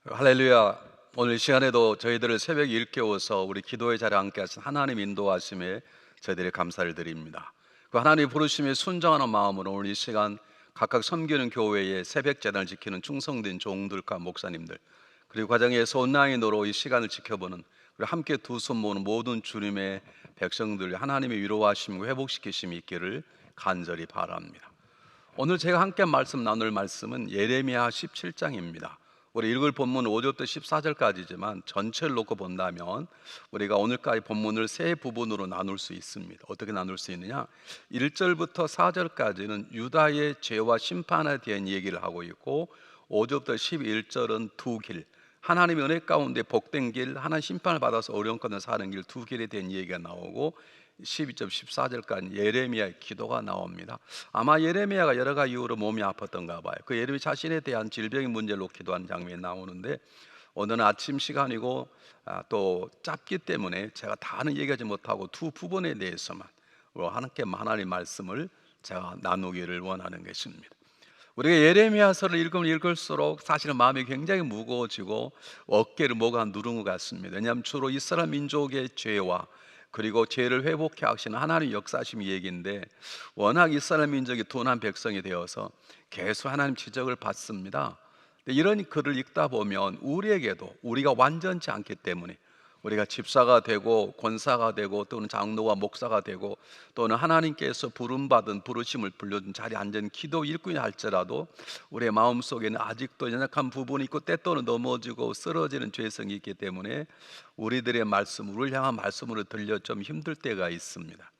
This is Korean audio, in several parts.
할렐루야. 오늘 이 시간에도 저희들을 새벽에 일깨워서 우리 기도의 자리에 함께 하신 하나님 인도하심에 저희들이 감사를 드립니다. 그 하나님 부르심에 순종하는 마음으로 오늘 이 시간 각각 섬기는 교회의 새벽 재단을 지키는 충성된 종들과 목사님들, 그리고 과정에서 온라인으로 이 시간을 지켜보는, 그리고 함께 두 손 모으는 모든 주님의 백성들, 하나님의 위로하심과 회복시키심이 있기를 간절히 바랍니다. 오늘 제가 함께 말씀 나눌 말씀은 예레미야 17장입니다. 우리 읽을 본문 5절부터 14절까지지만 전체를 놓고 본다면 우리가 오늘까지 본문을 세 부분으로 나눌 수 있습니다. 어떻게 나눌 수 있느냐? 1절부터 4절까지는 유다의 죄와 심판에 대한 얘기를 하고 있고, 5절부터 11절은 두 길, 하나님의 은혜 가운데 복된 길, 하나님 심판을 받아서 어려운 가운데 사는 길, 두 길에 대한 얘기가 나오고, 12절 14절까지 예레미야의 기도가 나옵니다. 아마 예레미야가 여러 가지 이유로 몸이 아팠던가 봐요. 그 예레미야 자신에 대한 질병의 문제를 놓기도 하는 장면이 나오는데, 오늘은 아침 시간이고 또 짧기 때문에 제가 다는 얘기하지 못하고 두 부분에 대해서만 하나님 말씀을 제가 나누기를 원하는 것입니다. 우리가 예레미야서를 읽으면 읽을수록 사실은 마음이 굉장히 무거워지고 어깨를 뭐가 누른 것 같습니다. 왜냐하면 주로 이스라엘 민족의 죄와 그리고 죄를 회복해 하시는 하나님 역사심이 얘기인데, 워낙 이스라엘 민족이 둔한 백성이 되어서 계속 하나님 지적을 받습니다. 이런 글을 읽다 보면 우리에게도 우리가 완전치 않기 때문에 우리가 집사가 되고 권사가 되고 또는 장로와 목사가 되고 또는 하나님께서 부름받은 부르심을 불려준 자리에 앉은 기도 일꾼이 할지라도 우리의 마음속에는 아직도 연약한 부분이 있고 때또는 넘어지고 쓰러지는 죄성이 있기 때문에 우리들의 말씀, 우리를 향한 말씀으로 들려 좀 힘들 때가 있습니다.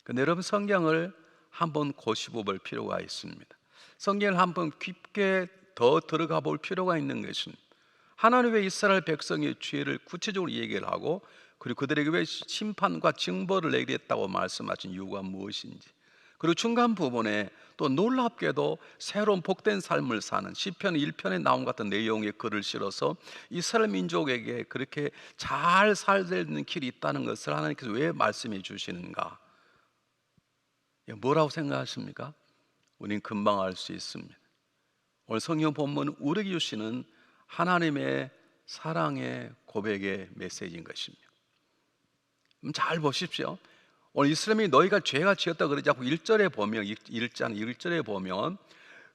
근데 여러분, 성경을 한번 고시보 볼 필요가 있습니다. 성경을 한번 깊게 더 들어가 볼 필요가 있는 것입니다. 하나님 왜 이스라엘 백성의 죄를 구체적으로 얘기를 하고, 그리고 그들에게 왜 심판과 징벌을 내리겠다고 말씀하신 이유가 무엇인지, 그리고 중간 부분에 또 놀랍게도 새로운 복된 삶을 사는 시편 1편에 나온 같은 내용의 글을 실어서 이스라엘 민족에게 그렇게 잘 살아야 되는 길이 있다는 것을 하나님께서 왜 말씀해 주시는가? 뭐라고 생각하십니까? 우린 금방 알 수 있습니다. 오늘 성경 본문은 우리에게 주시는 하나님의 사랑의 고백의 메시지인 것입니다. 잘 보십시오. 오늘 이스라엘이 너희가 죄가 지었다 그러지 않고 1절에 보면 1절에 보면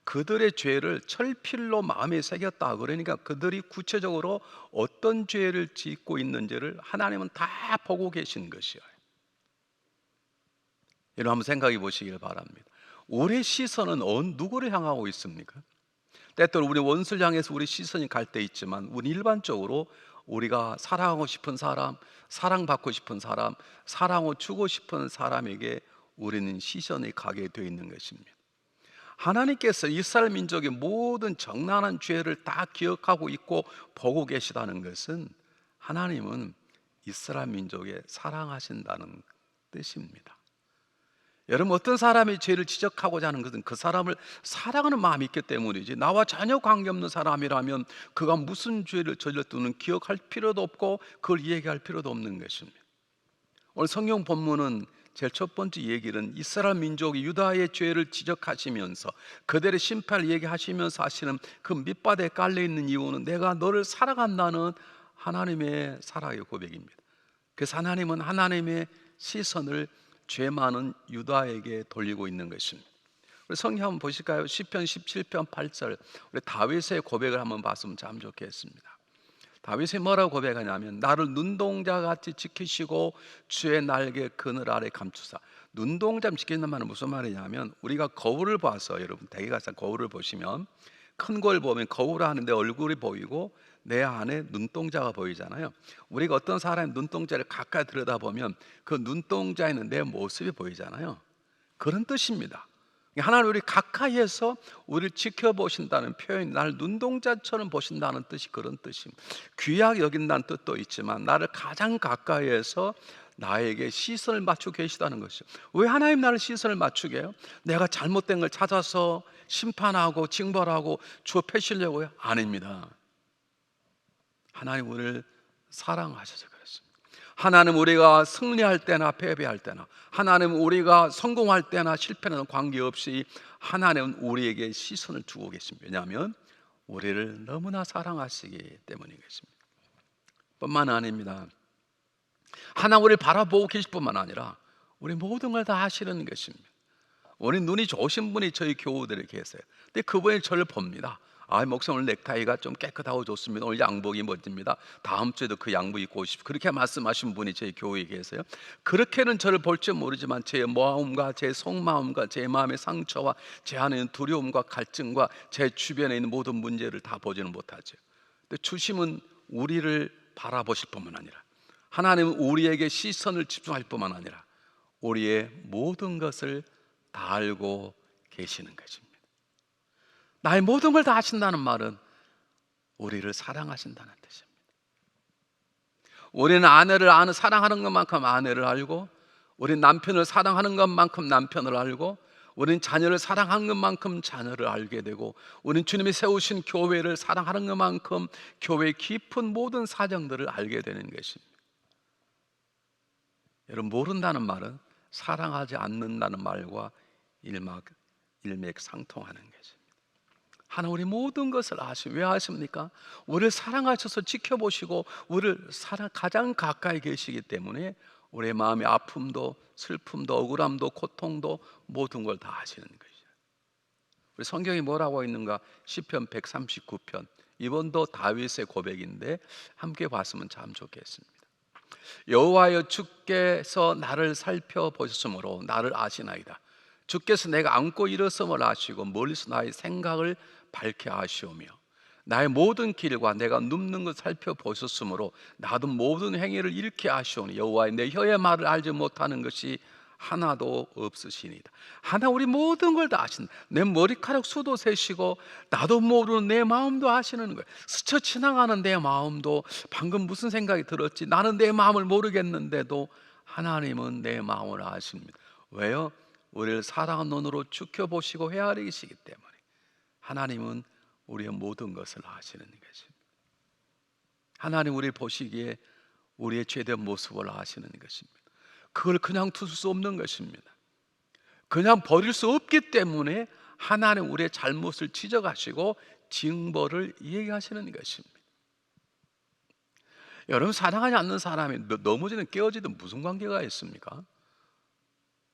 그들의 죄를 철필로 마음에 새겼다. 그러니까 그들이 구체적으로 어떤 죄를 짓고 있는지를 하나님은 다 보고 계신 것이에요. 여러분 한번 생각해 보시길 바랍니다. 우리의 시선은 누구를 향하고 있습니까? 때때로 우리 원수를 향해서 우리 시선이 갈 때 있지만, 우리 일반적으로 우리가 사랑하고 싶은 사람, 사랑받고 싶은 사람, 사랑을 주고 싶은 사람에게 우리는 시선이 가게 되어 있는 것입니다. 하나님께서 이스라엘 민족의 모든 정난한 죄를 다 기억하고 있고 보고 계시다는 것은, 하나님은 이스라엘 민족에 사랑하신다는 뜻입니다. 여러분, 어떤 사람이 죄를 지적하고자 하는 것은 그 사람을 사랑하는 마음이 있기 때문이지, 나와 전혀 관계없는 사람이라면 그가 무슨 죄를 저질렀든 기억할 필요도 없고 그걸 얘기할 필요도 없는 것입니다. 오늘 성경 본문은 제일 첫 번째 얘기는 이스라엘 민족이 유다의 죄를 지적하시면서 그들의 심판을 얘기하시면서 하시는 그 밑바닥에 깔려있는 이유는 내가 너를 사랑한다는 하나님의 사랑의 고백입니다. 그래서 하나님은 하나님의 시선을 죄 많은 유다에게 돌리고 있는 것입니다. 우리 성경 한번 보실까요? 시편 17편 8절, 우리 다윗의 고백을 한번 봤으면 참 좋겠습니다. 다윗이 뭐라고 고백하냐면, 나를 눈동자같이 지키시고 주의 날개 그늘 아래 감추사. 눈동자 지키는 말은 무슨 말이냐면, 우리가 거울을 봐서, 여러분 대개 가서 거울을 보시면 큰 거울 보면 거울 안에 내 얼굴이 보이고 내 안에 눈동자가 보이잖아요. 우리가 어떤 사람의 눈동자를 가까이 들여다보면 그 눈동자에는 내 모습이 보이잖아요. 그런 뜻입니다. 하나님 우리 가까이에서 우리를 지켜보신다는 표현이, 나를 눈동자처럼 보신다는 뜻이 그런 뜻입니다. 귀하게 여긴다는 뜻도 있지만 나를 가장 가까이에서 나에게 시선을 맞추고 계시다는 것이죠. 왜 하나님 나를 시선을 맞추게 해요? 내가 잘못된 걸 찾아서 심판하고 징벌하고 좁혀시려고요? 아닙니다. 하나님 우리를 사랑하셔서 그렇습니다. 하나님 우리가 승리할 때나 패배할 때나, 하나님 우리가 성공할 때나 실패하는 관계없이 하나님은 우리에게 시선을 두고 계십니다. 왜냐하면 우리를 너무나 사랑하시기 때문인 것입니다. 뿐만 아닙니다. 하나님 우리를 바라보고 계실 뿐만 아니라 우리 모든 걸 다 하시는 것입니다. 우리 눈이 좋으신 분이 저희 교우들에 계세요. 근데 그분이 저를 봅니다. 목사님 오늘 넥타이가 좀 깨끗하고 좋습니다. 오늘 양복이 멋집니다. 다음 주에도 그 양복 입고 오십시오. 그렇게 말씀하신 분이 저희 교회에 계세요. 그렇게는 저를 볼지 모르지만 제 마음과 제 속마음과 제 마음의 상처와 제 안에 있는 두려움과 갈증과 제 주변에 있는 모든 문제를 다 보지는 못하죠. 근데 주심은 우리를 바라보실 뿐만 아니라, 하나님은 우리에게 시선을 집중할 뿐만 아니라 우리의 모든 것을 다 알고 계시는 것입니다. 나의 모든 걸 다 아신다는 말은 우리를 사랑하신다는 뜻입니다. 우리는 아내를 사랑하는 것만큼 아내를 알고, 우리는 남편을 사랑하는 것만큼 남편을 알고, 우리는 자녀를 사랑하는 것만큼 자녀를 알게 되고, 우리는 주님이 세우신 교회를 사랑하는 것만큼 교회의 깊은 모든 사정들을 알게 되는 것입니다. 여러분, 모른다는 말은 사랑하지 않는다는 말과 일맥상통하는 것입니다. 하나님 우리 모든 것을 왜 아십니까? 우리를 사랑하셔서 지켜보시고 우리를 가장 가까이 계시기 때문에 우리의 마음의 아픔도 슬픔도 억울함도 고통도 모든 걸 다 아시는 것이죠. 우리 성경이 뭐라고 있는가? 시편 139편, 이번도 다윗의 고백인데 함께 봤으면 참 좋겠습니다. 여호와여, 주께서 나를 살펴보셨으므로 나를 아시나이다. 주께서 내가 안고 일어섬을 아시고 멀리서 나의 생각을 밝게 아시오며, 나의 모든 길과 내가 눕는 것 살펴보셨으므로 나도 모든 행위를 잃게 아시오니 여호와의 내 혀의 말을 알지 못하는 것이 하나도 없으시니이다. 하나 우리 모든 걸 다 아신다. 내 머리카락 수도 세시고 나도 모르는 내 마음도 아시는 거예요. 스쳐 지나가는 내 마음도, 방금 무슨 생각이 들었지 나는 내 마음을 모르겠는데도 하나님은 내 마음을 아십니다. 왜요? 우리를 사랑하는 눈으로 지켜보시고 헤아리시기 때문에 하나님은 우리의 모든 것을 아시는 것입니다. 하나님 우리를 보시기에 우리의 죄된 모습을 아시는 것입니다. 그걸 그냥 둘 수 없는 것입니다. 그냥 버릴 수 없기 때문에 하나님 우리의 잘못을 지적하시고 징벌을 얘기하시는 것입니다. 여러분, 사랑하지 않는 사람이 넘어지든 깨어지든 무슨 관계가 있습니까?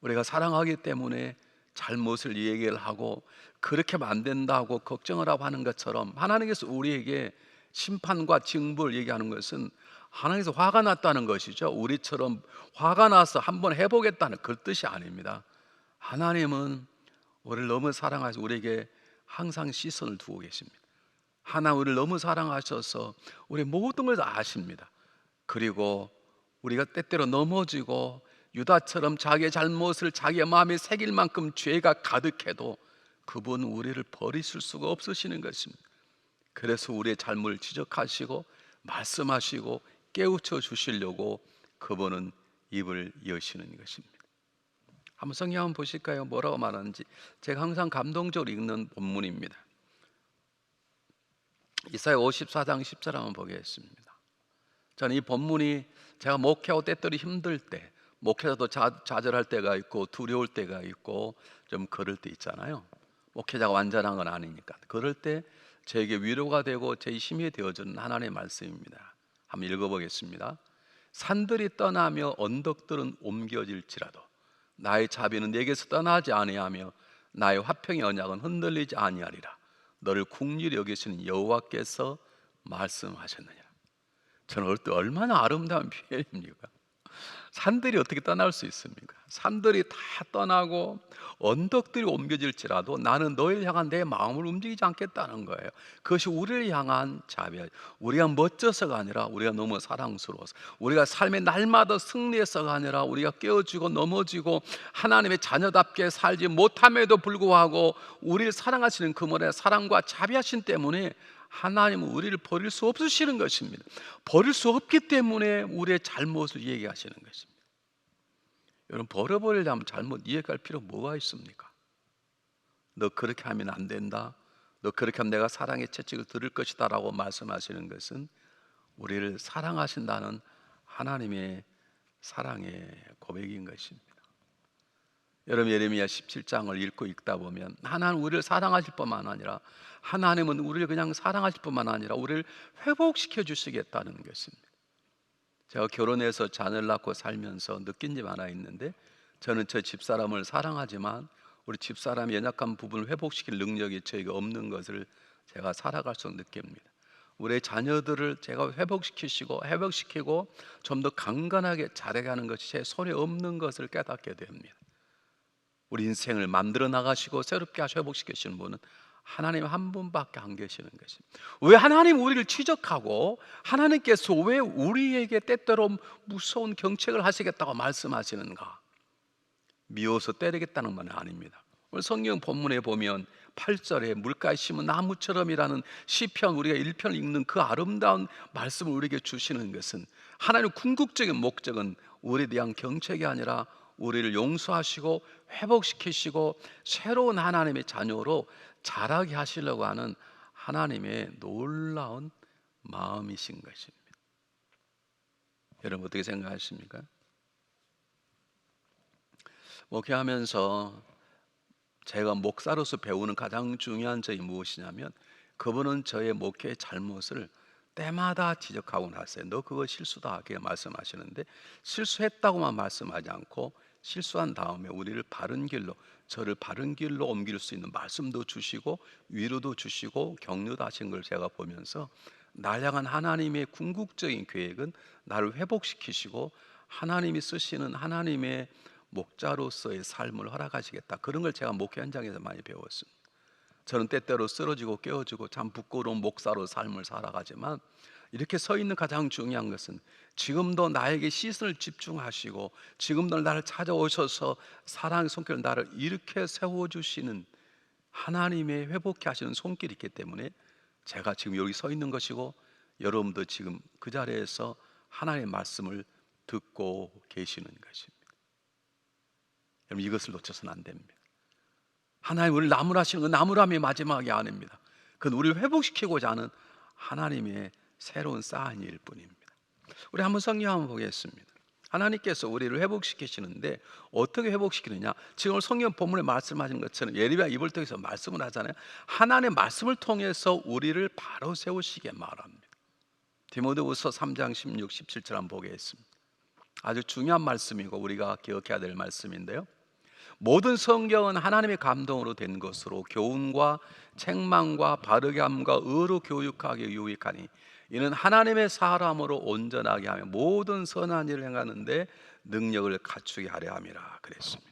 우리가 사랑하기 때문에 잘못을 얘기를 하고 그렇게 하면 안 된다고 걱정을 하고 하는 것처럼, 하나님께서 우리에게 심판과 징벌을 얘기하는 것은 하나님께서 화가 났다는 것이죠. 우리처럼 화가 나서 한번 해보겠다는 그 뜻이 아닙니다. 하나님은 우리를 너무 사랑하셔서 우리에게 항상 시선을 두고 계십니다. 하나님 우리를 너무 사랑하셔서 우리 모든 걸 다 아십니다. 그리고 우리가 때때로 넘어지고 유다처럼 자기의 잘못을 자기의 마음에 새길 만큼 죄가 가득해도 그분은 우리를 버리실 수가 없으시는 것입니다. 그래서 우리의 잘못을 지적하시고 말씀하시고 깨우쳐 주시려고 그분은 입을 여시는 것입니다. 한번 성경 한번 보실까요? 뭐라고 말하는지. 제가 항상 감동적으로 읽는 본문입니다. 이사야 54장 10절 한번 보겠습니다. 저는 이 본문이 제가 목회하고 때때로 힘들 때, 목회자도 좌절할 때가 있고 두려울 때가 있고 좀 그럴 때 있잖아요. 목회자가 완전한 건 아니니까. 그럴 때 저에게 위로가 되고 제 힘이 되어주는 하나님의 말씀입니다. 한번 읽어보겠습니다. 산들이 떠나며 언덕들은 옮겨질지라도 나의 자비는 내게서 떠나지 아니하며 나의 화평의 언약은 흔들리지 아니하리라. 너를 긍휼히 여기시는 여호와께서 말씀하셨느니라. 저는 얼마나 아름다운 표현입니까? 산들이 어떻게 떠날 수 있습니까? 산들이 다 떠나고 언덕들이 옮겨질지라도 나는 너희를 향한 내 마음을 움직이지 않겠다는 거예요. 그것이 우리를 향한 자비야. 우리가 멋져서가 아니라 우리가 너무 사랑스러워서, 우리가 삶의 날마다 승리해서가 아니라 우리가 깨어지고 넘어지고 하나님의 자녀답게 살지 못함에도 불구하고 우리를 사랑하시는 그분의 사랑과 자비하신 때문에 하나님은 우리를 버릴 수 없으시는 것입니다. 버릴 수 없기 때문에 우리의 잘못을 얘기하시는 것입니다. 여러분, 버려버리려면 잘못 이해할 필요 뭐가 있습니까? 너 그렇게 하면 안 된다, 너 그렇게 하면 내가 사랑의 채찍을 들을 것이다 라고 말씀하시는 것은 우리를 사랑하신다는 하나님의 사랑의 고백인 것입니다. 여러분 예레미야 17장을 읽다 보면 하나님 우리를 사랑하실 뿐만 아니라 하나님은 우리를 그냥 사랑하실 뿐만 아니라 우리를 회복시켜 주시겠다는 것입니다. 제가 결혼해서 자녀를 낳고 살면서 느낀 점 하나 있는데, 저는 저 집사람을 사랑하지만 우리 집사람의 연약한 부분을 회복시킬 능력이 저에게 없는 것을 제가 살아갈수록 느낍니다. 우리 자녀들을 제가 회복시키고 좀 더 강건하게 자라게 하는 것이 제 손에 없는 것을 깨닫게 됩니다. 우리 인생을 만들어 나가시고 새롭게 회복시키시는 분은 하나님 한 분밖에 안 계시는 것입니다. 왜 하나님 우리를 지적하고 하나님께서 왜 우리에게 때때로 무서운 경책을 하시겠다고 말씀하시는가? 미워서 때리겠다는 말은 아닙니다. 오늘 성경 본문에 보면 8절에 물가에 심은 나무처럼이라는 시편, 우리가 1편을 읽는 그 아름다운 말씀을 우리에게 주시는 것은 하나님의 궁극적인 목적은 우리에 대한 경책이 아니라 우리를 용서하시고 회복시키시고 새로운 하나님의 자녀로 자라게 하시려고 하는 하나님의 놀라운 마음이신 것입니다. 여러분 어떻게 생각하십니까? 목회하면서 제가 목사로서 배우는 가장 중요한 점이 무엇이냐면, 그분은 저의 목회의 잘못을 때마다 지적하고 나서요, 너 그거 실수다 이렇게 말씀하시는데, 실수했다고만 말씀하지 않고 실수한 다음에 우리를 바른 길로, 저를 바른 길로 옮길 수 있는 말씀도 주시고 위로도 주시고 격려도 하신 걸 제가 보면서, 날 향한 하나님의 궁극적인 계획은 나를 회복시키시고 하나님이 쓰시는 하나님의 목자로서의 삶을 허락하시겠다, 그런 걸 제가 목회 현장에서 많이 배웠습니다. 저는 때때로 쓰러지고 깨어지고 참 부끄러운 목사로 삶을 살아가지만, 이렇게 서 있는 가장 중요한 것은 지금도 나에게 시선을 집중하시고 지금도 나를 찾아오셔서 사랑의 손길로 나를 이렇게 세워주시는 하나님의 회복케 하시는 손길이 있기 때문에 제가 지금 여기 서 있는 것이고, 여러분도 지금 그 자리에서 하나님의 말씀을 듣고 계시는 것입니다. 여러분 이것을 놓쳐서는 안 됩니다. 하나님 우리를 나무라시는 건 나무람이 마지막이 아닙니다. 그건 우리를 회복시키고자 하는 하나님의 새로운 사인일 뿐입니다. 우리 한번 성경 한번 보겠습니다. 하나님께서 우리를 회복시키시는데 어떻게 회복시키느냐? 지금 성경 본문에 말씀하신 것처럼 예레미야 입을 통해서 말씀을 하잖아요. 하나님의 말씀을 통해서 우리를 바로 세우시게 말합니다. 디모데후서 3장 16, 17절 한번 보겠습니다. 아주 중요한 말씀이고 우리가 기억해야 될 말씀인데요, 모든 성경은 하나님의 감동으로 된 것으로 교훈과 책망과 바르게 함과 의로 교육하게 유익하니 이는 하나님의 사람으로 온전하게 하며 모든 선한 일을 행하는데 능력을 갖추게 하려 함이라 그랬습니다.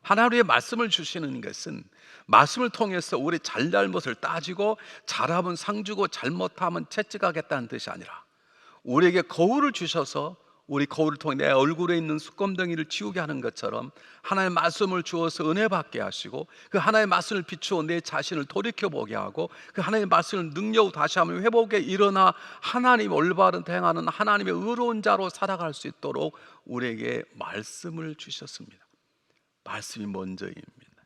하나님의 말씀을 주시는 것은 말씀을 통해서 우리 잘잘못을 따지고 잘하면 상 주고 잘못하면 채찍하겠다는 뜻이 아니라, 우리에게 거울을 주셔서 우리 거울을 통해 내 얼굴에 있는 수검덩이를 지우게 하는 것처럼 하나님의 말씀을 주어서 은혜 받게 하시고, 그 하나님의 말씀을 비추어 내 자신을 돌이켜보게 하고, 그 하나님의 말씀을 능력으로 다시 한번 회복에 일어나 하나님 올바른 행하는 하나님의 의로운 자로 살아갈 수 있도록 우리에게 말씀을 주셨습니다. 말씀이 먼저입니다.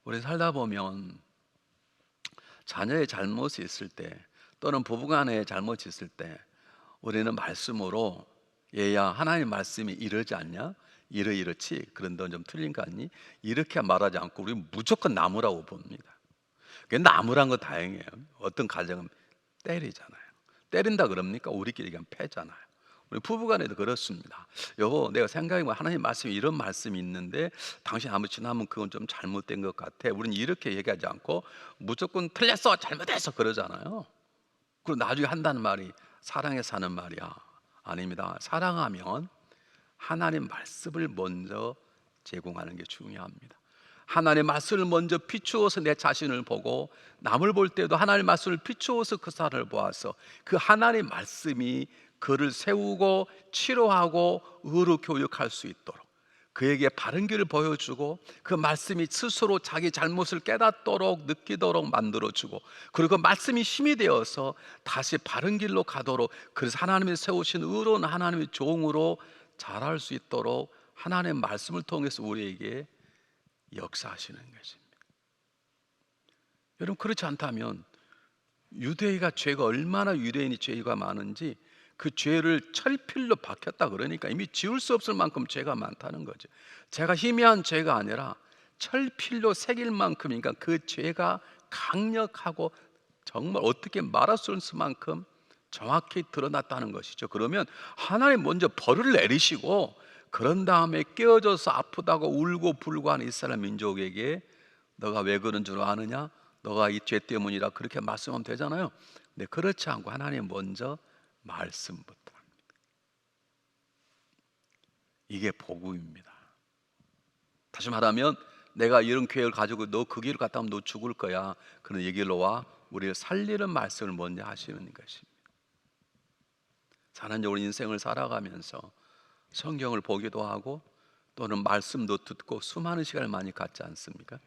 우리 살다 보면 자녀의 잘못이 있을 때, 또는 부부간의 잘못이 있을 때 우리는 말씀으로, 얘야 하나님 말씀이 이러지 않냐? 이렇지. 그런데 넌 좀 틀린 거 아니? 이렇게 말하지 않고 우리 무조건 나무라고 봅니다. 그게 나무란 거 다행이에요. 어떤 가정은 때리잖아요. 때린다 그럽니까? 우리끼리 그냥 패잖아요. 우리 부부간에도 그렇습니다. 여보, 내가 생각해보면 하나님 말씀이 이런 말씀이 있는데 당신 아무 지나면 그건 좀 잘못된 것 같아. 우리는 이렇게 얘기하지 않고 무조건 틀렸어, 잘못했어 그러잖아요. 그리고 나중에 한다는 말이 사랑해서 하는 말이야. 아닙니다. 사랑하면 하나님 말씀을 먼저 제공하는 게 중요합니다. 하나님의 말씀을 먼저 비추어서 내 자신을 보고, 남을 볼 때도 하나님의 말씀을 비추어서 그 사람을 보아서 그 하나님의 말씀이 그를 세우고 치료하고 의로 교육할 수 있도록, 그에게 바른 길을 보여주고 그 말씀이 스스로 자기 잘못을 깨닫도록 느끼도록 만들어주고, 그리고 그 말씀이 힘이 되어서 다시 바른 길로 가도록, 그래서 하나님이 세우신 의로운 하나님의 종으로 자랄 수 있도록 하나님의 말씀을 통해서 우리에게 역사하시는 것입니다. 여러분 그렇지 않다면 유대인가 죄가 얼마나, 유대인이 죄가 많은지 그 죄를 철필로 박혔다 그러니까 이미 지울 수 없을 만큼 죄가 많다는 거죠. 죄가 희미한 죄가 아니라 철필로 새길 만큼이니까 그 죄가 강력하고 정말 어떻게 말할 수 없을 만큼 정확히 드러났다는 것이죠. 그러면 하나님 먼저 벌을 내리시고 그런 다음에 깨어져서 아프다고 울고 불고 하는 이스라엘 민족에게 너가 왜 그런 줄 아느냐? 너가 이 죄 때문이라 그렇게 말씀하면 되잖아요. 근데 그렇지 않고 하나님 먼저 말씀부터 합니다. 이게 복음입니다. 다시 말하면 내가 이런 계획을 가지고 너 그 길을 갔다 오면 너 죽을 거야. 그런 얘기로 와 우리를 살리는 말씀을 먼저 하시는 것입니다. 사는 우리 인생을 살아가면서 성경을 보기도 하고 또는 말씀도 듣고 수많은 시간을 많이 갖지 않습니까?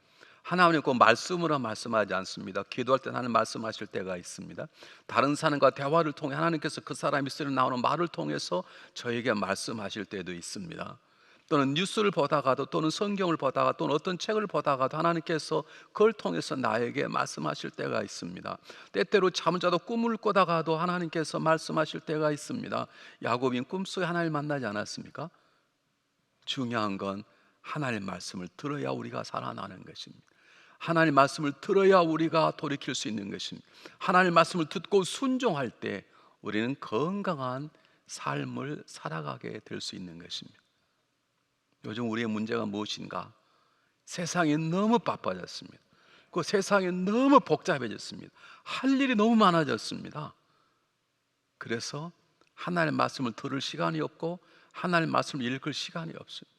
하나님은 그 말씀으로 말씀하지 않습니다. 기도할 때 하나님 말씀하실 때가 있습니다. 다른 사람과 대화를 통해 하나님께서 그 사람이 쓰는 나오는 말을 통해서 저에게 말씀하실 때도 있습니다. 또는 뉴스를 보다가도 또는 성경을 보다가 또는 어떤 책을 보다가도 하나님께서 그걸 통해서 나에게 말씀하실 때가 있습니다. 때때로 잠을 자도 꿈을 꾸다가도 하나님께서 말씀하실 때가 있습니다. 야곱인 꿈속에 하나님을 만나지 않았습니까? 중요한 건 하나님의 말씀을 들어야 우리가 살아나는 것입니다. 하나님의 말씀을 들어야 우리가 돌이킬 수 있는 것입니다. 하나님의 말씀을 듣고 순종할 때 우리는 건강한 삶을 살아가게 될 수 있는 것입니다. 요즘 우리의 문제가 무엇인가? 세상이 너무 바빠졌습니다. 그 세상이 너무 복잡해졌습니다. 할 일이 너무 많아졌습니다. 그래서 하나님의 말씀을 들을 시간이 없고 하나님의 말씀을 읽을 시간이 없습니다.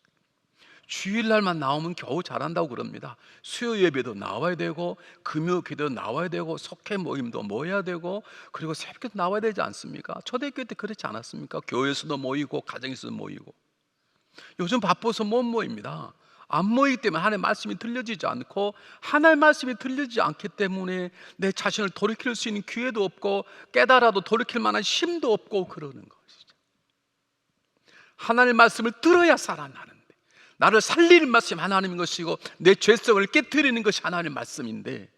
주일날만 나오면 겨우 잘한다고 그럽니다. 수요 예배도 나와야 되고 금요 기도 나와야 되고 속회 모임도 모여야 되고 그리고 새벽에도 나와야 되지 않습니까? 초대교회 때 그렇지 않았습니까? 교회에서도 모이고 가정에서도 모이고. 요즘 바빠서 못 모입니다. 안 모이기 때문에 하나님의 말씀이 들려지지 않고 하나님의 말씀이 들려지지 않기 때문에 내 자신을 돌이킬 수 있는 기회도 없고 깨달아도 돌이킬 만한 힘도 없고 그러는 것이죠. 하나님의 말씀을 들어야 살아나는데 나를 살리는 말씀이 하나님인 것이고 내 죄성을 깨트리는 것이 하나님의 말씀인데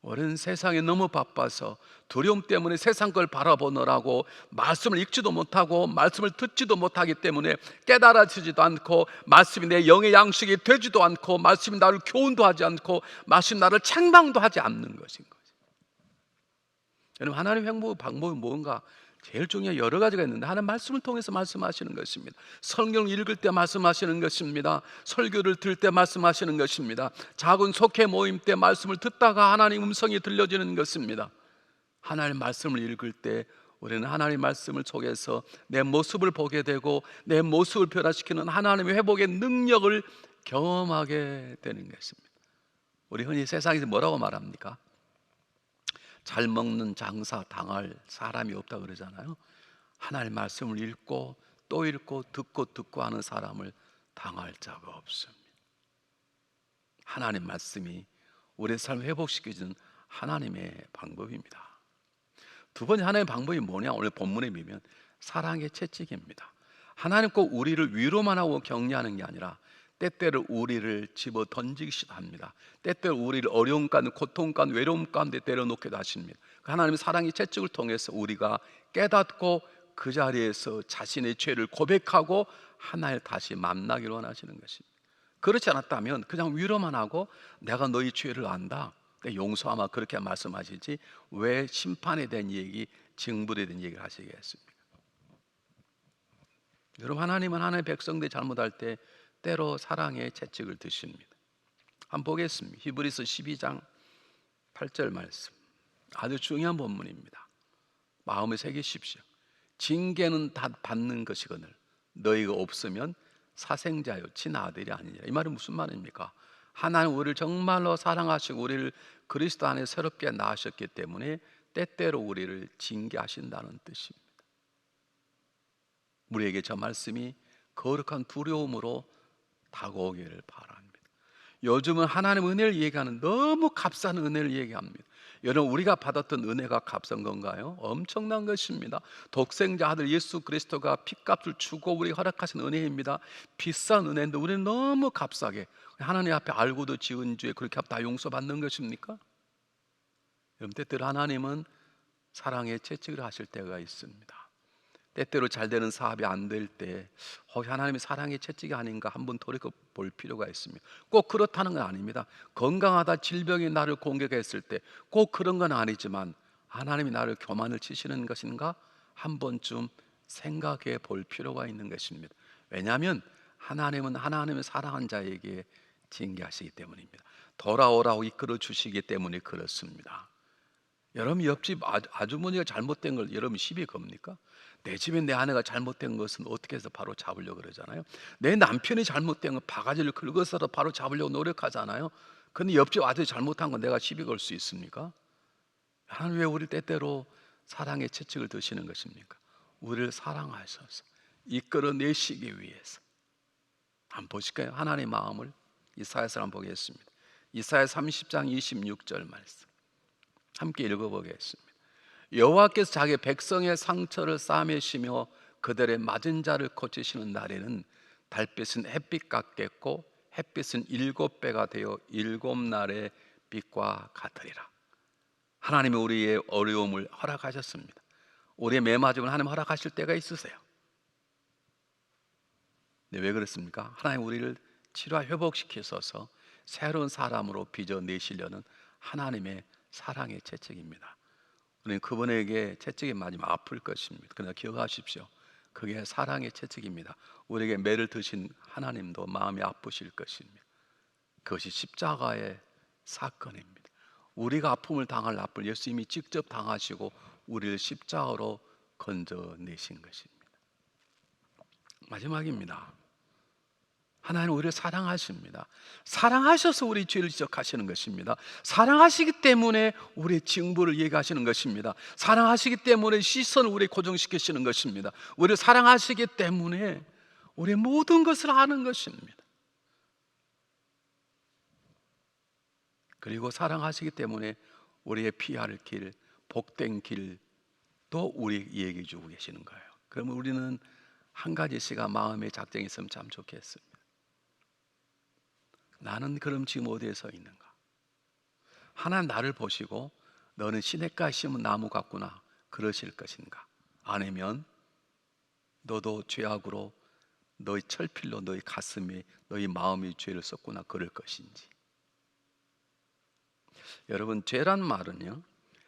우리는 세상에 너무 바빠서 두려움 때문에 세상 걸 바라보느라고 말씀을 읽지도 못하고 말씀을 듣지도 못하기 때문에 깨달아지지도 않고 말씀이 내 영의 양식이 되지도 않고 말씀이 나를 교훈도 하지 않고 말씀이 나를 책망도 하지 않는 것인 거죠. 여러분 하나님의 행복 방법이 뭔가? 제일 중요한 여러 가지가 있는데 하나님 말씀을 통해서 말씀하시는 것입니다. 성경을 읽을 때 말씀하시는 것입니다. 설교를 들을 때 말씀하시는 것입니다. 작은 속회 모임 때 말씀을 듣다가 하나님 음성이 들려지는 것입니다. 하나님 말씀을 읽을 때 우리는 하나님 말씀을 속에서 내 모습을 보게 되고 내 모습을 변화시키는 하나님의 회복의 능력을 경험하게 되는 것입니다. 우리 흔히 세상에서 뭐라고 말합니까? 잘 먹는 장사 당할 사람이 없다 그러잖아요. 하나님 말씀을 읽고 또 읽고 듣고 하는 사람을 당할 자가 없습니다. 하나님 말씀이 우리의 삶을 회복시켜주는 하나님의 방법입니다. 두 번째 하나님의 방법이 뭐냐? 오늘 본문에 보면 사랑의 채찍입니다. 하나님 꼭 우리를 위로만 하고 격려하는 게 아니라 때때로 우리를 집어 던지기도 합니다. 때때로 우리를 어려움 가운데 고통 가운데 외로움 가운데 때려놓기도 하십니다. 하나님의 사랑의 채찍을 통해서 우리가 깨닫고 그 자리에서 자신의 죄를 고백하고 하나님을 다시 만나기를 원하시는 것입니다. 그렇지 않았다면 그냥 위로만 하고 내가 너희 죄를 안다 용서하마 그렇게 말씀하시지 왜 심판에 대한 얘기, 징벌에 대한 얘기를 하시겠습니까? 여러분 하나님은 하나님의 백성들이 잘못할 때 때로 사랑의 채찍을 드십니다. 한번 보겠습니다. 히브리서 12장 8절 말씀 아주 중요한 본문입니다. 마음에 새기십시오. 징계는 다 받는 것이거늘 너희가 없으면 사생자요 친아들이 아니냐. 이 말은 무슨 말입니까? 하나님 우리를 정말로 사랑하시고 우리를 그리스도 안에 새롭게 낳으셨기 때문에 때때로 우리를 징계하신다는 뜻입니다. 우리에게 저 말씀이 거룩한 두려움으로 다가오기를 바랍니다. 요즘은 하나님 은혜를 얘기하는 너무 값싼 은혜를 얘기합니다. 여러분 우리가 받았던 은혜가 값싼 건가요? 엄청난 것입니다. 독생자 아들 예수 그리스도가 핏값을 주고 우리가 허락하신 은혜입니다. 비싼 은혜인데 우리는 너무 값싸게 하나님 앞에 알고도 지은 죄 그렇게 다 용서받는 것입니까? 여러분 때때로 하나님은 사랑의 채찍을 하실 때가 있습니다. 때때로 잘 되는 사업이 안 될 때 하나님의 사랑의 채찍이 아닌가 한번 돌이켜볼 필요가 있습니다. 꼭 그렇다는 건 아닙니다. 건강하다 질병이 나를 공격했을 때 꼭 그런 건 아니지만 하나님이 나를 교만을 치시는 것인가 한 번쯤 생각해 볼 필요가 있는 것입니다. 왜냐하면 하나님은 하나님의 사랑한 자에게 징계하시기 때문입니다. 돌아오라고 이끌어 주시기 때문에 그렇습니다. 여러분 옆집 아주머니가 잘못된 걸 여러분 시비 겁니까? 내 집에 내 아내가 잘못된 것은 어떻게 해서 바로 잡으려고 그러잖아요. 내 남편이 잘못된 건 바가지를 긁어서도 바로 잡으려고 노력하잖아요. 근데 옆집 아들이 잘못한 건 내가 시비 걸 수 있습니까? 하나님 왜 우리 때때로 사랑의 채찍을 드시는 것입니까? 우리를 사랑하셔서 이끌어내시기 위해서. 한번 보실까요? 하나님의 마음을 이사야서 한번 보겠습니다. 이사야 30장 26절 말씀 함께 읽어보겠습니다. 여호와께서 자기 백성의 상처를 싸매시며 그들의 맞은 자를 고치시는 날에는 달빛은 햇빛 같겠고 햇빛은 7배가 되어 7날의 빛과 같으리라. 하나님이 우리의 어려움을 허락하셨습니다. 우리의 매맞음을 하나님 허락하실 때가 있으세요. 네, 왜 그렇습니까? 하나님 우리를 치료와 회복시키셔서 새로운 사람으로 빚어내시려는 하나님의 사랑의 채찍입니다. 우리는 그분에게 채찍이 맞으면 아플 것입니다. 그러나 기억하십시오. 그게 사랑의 채찍입니다. 우리에게 매를 드신 하나님도 마음이 아프실 것입니다. 그것이 십자가의 사건입니다. 우리가 아픔을 당할 아픔을 예수님이 직접 당하시고 우리를 십자가로 건져내신 것입니다. 마지막입니다. 하나님은 우리를 사랑하십니다. 사랑하셔서 우리 죄를 지적하시는 것입니다. 사랑하시기 때문에 우리의 징벌을 얘기하시는 것입니다. 사랑하시기 때문에 시선을 우리에 고정시키시는 것입니다. 우리를 사랑하시기 때문에 우리의 모든 것을 아는 것입니다. 그리고 사랑하시기 때문에 우리의 피할 길, 복된 길도 우리에게 주고 계시는 거예요. 그러면 우리는 한 가지씩가 마음의 작정이 있으면 참 좋겠습니다. 나는 그럼 지금 어디에 서 있는가? 하나님 나를 보시고 너는 시냇가에 심은 나무 같구나 그러실 것인가? 아니면 너도 죄악으로 너의 철필로 너의 가슴에 너의 마음이 죄를 썼구나 그럴 것인지. 여러분 죄란 말은요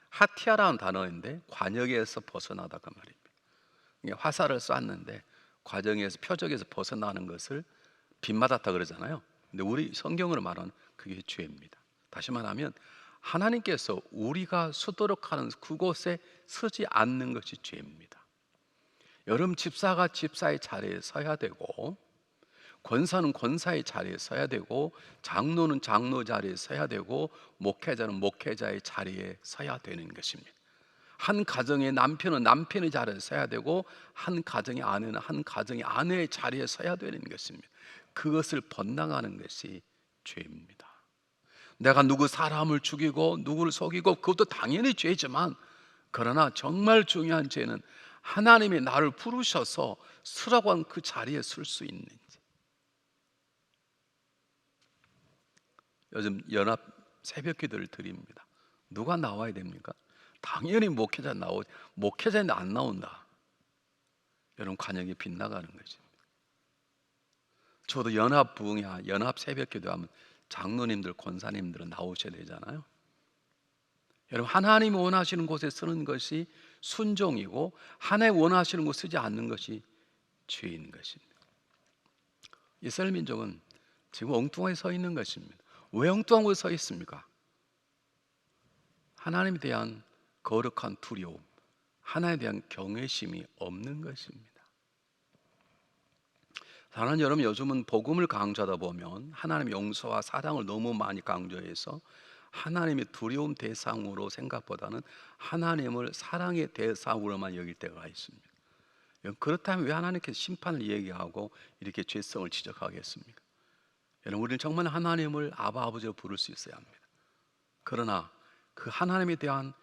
하티아라는 단어인데 관역에서 벗어나다 그 말입니다. 화살을 쐈는데 과정에서 표적에서 벗어나는 것을 빗맞았다 그러잖아요. 근데 우리 성경으로 말하는 그게 죄입니다. 다시 말하면 하나님께서 우리가 서도록 하는 그곳에 서지 않는 것이 죄입니다. 여러분 집사가 집사의 자리에 서야 되고 권사는 권사의 자리에 서야 되고 장로는 장로 자리에 서야 되고 목회자는 목회자의 자리에 서야 되는 것입니다. 한 가정의 남편은 남편의 자리에 서야 되고 한 가정의 아내는 한 가정의 아내의 자리에 서야 되는 것입니다. 그것을 번당하는 것이 죄입니다. 내가 누구 사람을 죽이고 누구를 속이고 그것도 당연히 죄지만 그러나 정말 중요한 죄는 하나님이 나를 부르셔서 서라고 한 그 자리에 설 수 있는지. 요즘 연합 새벽기도를 드립니다. 누가 나와야 됩니까? 당연히 목회자 나오지. 목회자인데 안 나온다. 여러분 관역이 빗나가는 거죠. 저도 연합 부흥이야 연합 새벽기도 하면 장로님들 권사님들은 나오셔야 되잖아요. 여러분 하나님이 원하시는 곳에 서는 것이 순종이고 하나님 원하시는 곳에 서지 않는 것이 죄인 것입니다. 이스라엘 민족은 지금 엉뚱하게 서 있는 것입니다. 왜 엉뚱한 곳에 서 있습니까? 하나님에 대한 거룩한 두려움, 하나님에 대한 경외심이 없는 것입니다. 사랑하는 여러분, 요즘은 복음을 강조하다 보면 하나님의 용서와 사랑을 너무 많이 강조해서 하나님의 두려움 대상으로 생각보다는 하나님을 사랑의 대상으로만 여길 때가 있습니다. 그렇다면 왜 하나님께서 심판을 얘기하고 이렇게 죄성을 지적하겠습니까? 여러분 우리는 정말 하나님을 아바 아버지로 부를 수 있어야 합니다. 그러나 그 하나님에 대한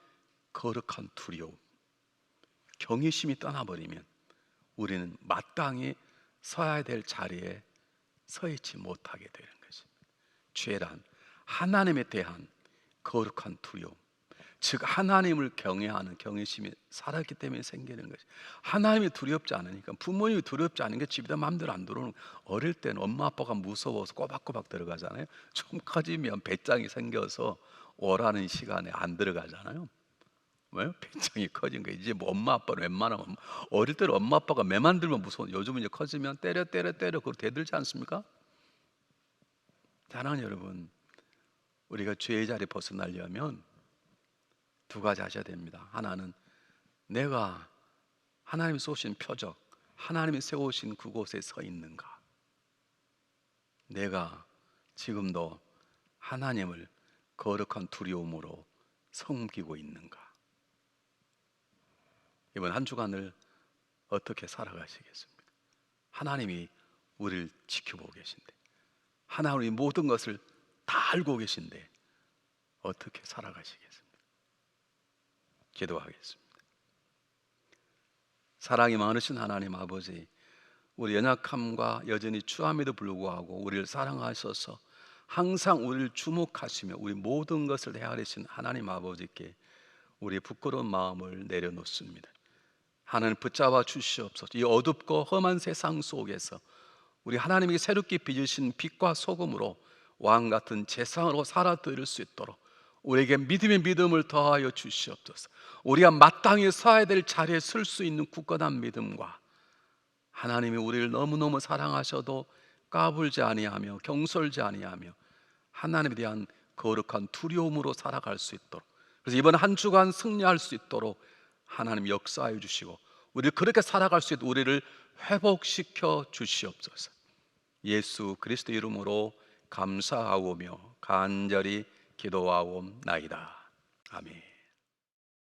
거룩한 두려움, 경외심이 떠나버리면 우리는 마땅히 서야 될 자리에 서 있지 못하게 되는 것입니다. 죄란 하나님에 대한 거룩한 두려움, 즉 하나님을 경외하는 경외심이 살았기 때문에 생기는 것이. 하나님이 두렵지 않으니까, 부모님이 두렵지 않은 게 집에 마음대로 안 들어오는. 어릴 때는 엄마 아빠가 무서워서 꼬박꼬박 들어가잖아요. 좀 커지면 배짱이 생겨서 오라는 시간에 안 들어가잖아요. 왜요? 배짱이 커진 거예요. 이제 뭐 엄마 아빠는 웬만하면, 어릴 때는 엄마 아빠가 매만 들면 무서워. 요즘은 이제 커지면 때려 그걸 대들지 않습니까? 사랑하는 여러분, 우리가 죄의 자리 벗어나려면 두 가지 하셔야 됩니다. 하나는 내가 하나님이 쏘신 표적, 하나님이 세우신 그곳에 서 있는가? 내가 지금도 하나님을 거룩한 두려움으로 섬기고 있는가? 이번 한 주간을 어떻게 살아가시겠습니까? 하나님이 우리를 지켜보고 계신데, 하나님이 모든 것을 다 알고 계신데 어떻게 살아가시겠습니까? 기도하겠습니다. 사랑이 많으신 하나님 아버지, 우리 연약함과 여전히 추함에도 불구하고 우리를 사랑하셔서 항상 우리를 주목하시며 우리 모든 것을 헤아리신 하나님 아버지께 우리 부끄러운 마음을 내려놓습니다. 하나님 붙잡아 주시옵소서. 이 어둡고 험한 세상 속에서 우리 하나님이 새롭게 빚으신 빛과 소금으로 왕 같은 재상으로 살아드릴 수 있도록 우리에게 믿음의 믿음을 더하여 주시옵소서. 우리가 마땅히 서야 될 자리에 설 수 있는 굳건한 믿음과, 하나님이 우리를 너무너무 사랑하셔도 까불지 아니하며 경솔지 아니하며 하나님에 대한 거룩한 두려움으로 살아갈 수 있도록, 그래서 이번 한 주간 승리할 수 있도록 하나님 역사해 주시고 우리를 그렇게 살아갈 수 있도록 우리를 회복시켜 주시옵소서. 예수 그리스도 이름으로 감사하오며 간절히 기도하옵나이다. 아멘.